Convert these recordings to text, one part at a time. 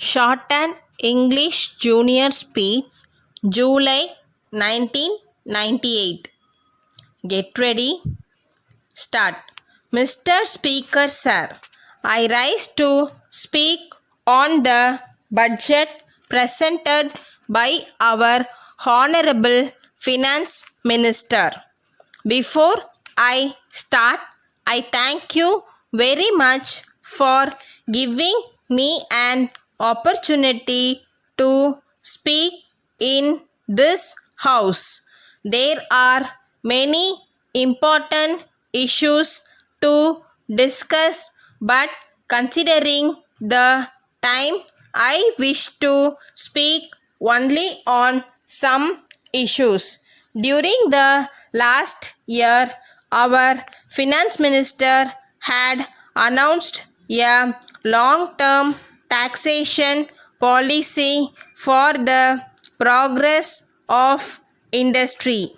Shorthand English Junior Speed, July 1998. Get ready. Start. Mr. Speaker Sir, I rise to speak on the budget presented by our Honorable Finance Minister. Before I start, I thank you very much for giving me an opportunity to speak in this house. There are many important issues to discuss, but considering the time, I wish to speak only on some issues. During the last year, our finance minister had announced a long-term taxation policy for the progress of industry.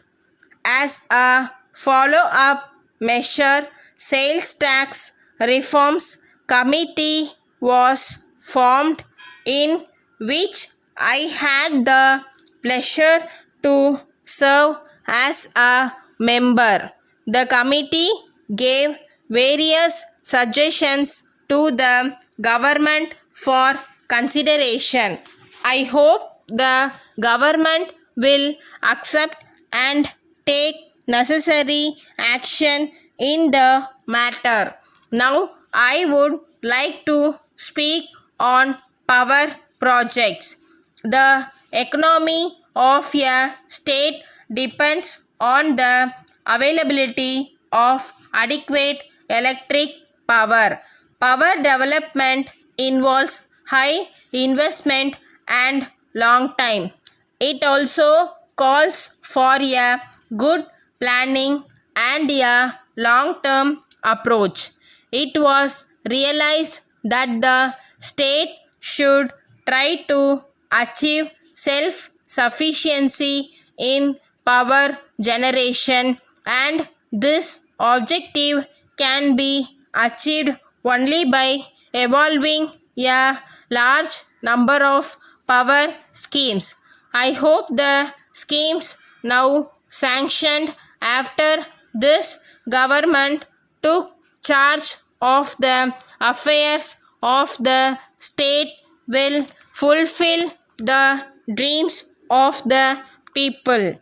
As a follow-up measure, sales tax reforms committee was formed, in which I had the pleasure to serve as a member. The committee gave various suggestions to the government for consideration. I hope the government will accept and take necessary action in the matter. Now, I would like to speak on power projects. The economy of a state depends on the availability of adequate electric power. Power development involves high investment and long time. It also calls for a good planning and a long-term approach. It was realized that the state should try to achieve self-sufficiency in power generation, and this objective can be achieved only by evolving a large number of power schemes. I hope the schemes now sanctioned after this government took charge of the affairs of the state will fulfill the dreams of the people.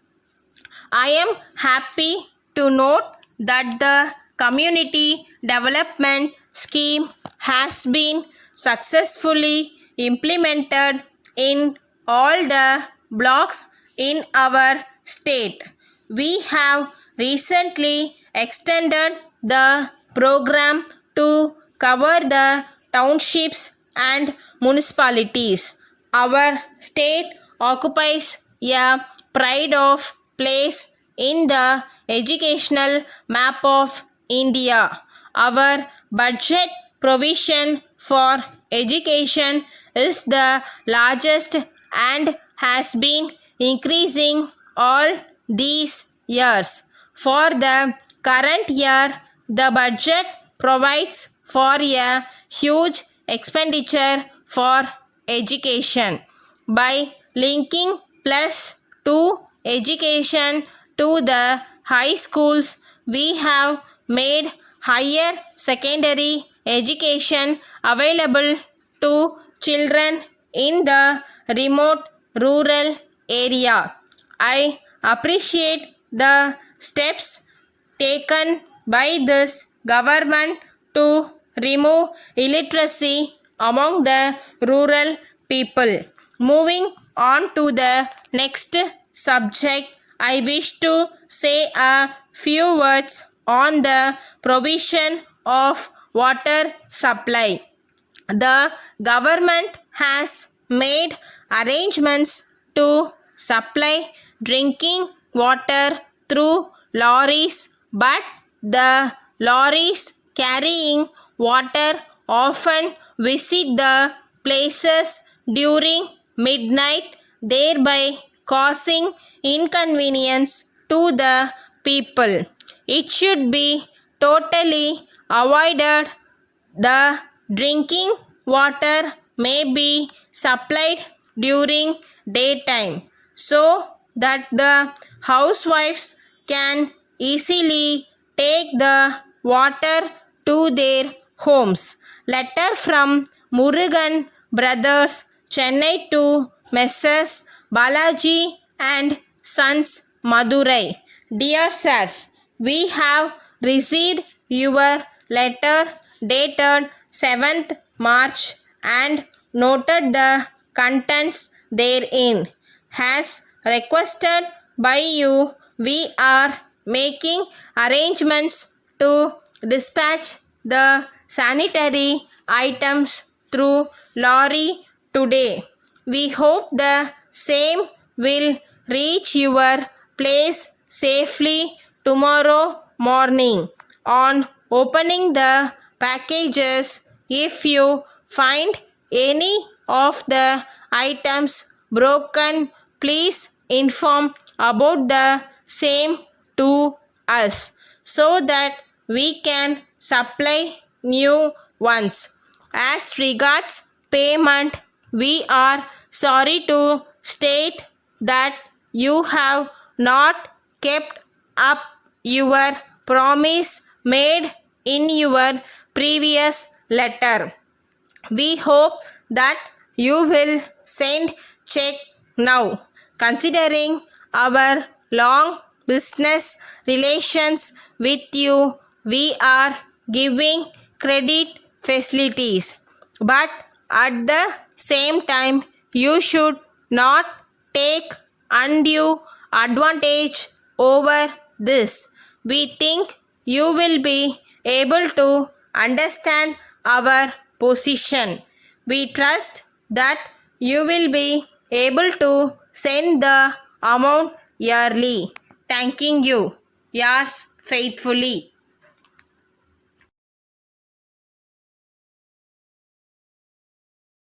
I am happy to note that the community development scheme has been successfully implemented in all the blocks in our state. We have recently extended the program to cover the townships and municipalities. Our state occupies a pride of place in the educational map of India. Our budget provision for education is the largest and has been increasing all these years. For the current year, the budget provides for a huge expenditure for education. By linking plus 2 education to the high schools, we have made higher secondary education available to children in the remote rural area. I appreciate the steps taken by this government to remove illiteracy among the rural people. Moving on to the next subject, I wish to say a few words on the provision of water supply. The government has made arrangements to supply drinking water through lorries, but the lorries carrying water often visit the places during midnight, thereby causing inconvenience to the people. It should be totally avoided. The drinking water may be supplied during daytime so that the housewives can easily take the water to their homes. Letter from Murugan Brothers, Chennai to Messrs. Balaji and Sons, Madurai. Dear sirs, we have received your letter dated 7th March and noted the contents therein. As requested by you, we are making arrangements to dispatch the sanitary items through lorry today. We hope the same will reach your place safely tomorrow morning. On opening the packages, if you find any of the items broken, please inform about the same to us so that we can supply new ones. As regards payment, we are sorry to state that you have not kept up your promise made in your previous letter. We hope that you will send check now. Considering our long business relations with you, we are giving credit facilities. But at the same time, you should not take undue advantage over this. We think you will be able to understand our position. We trust that you will be able to send the amount yearly. Thanking you. Yours faithfully.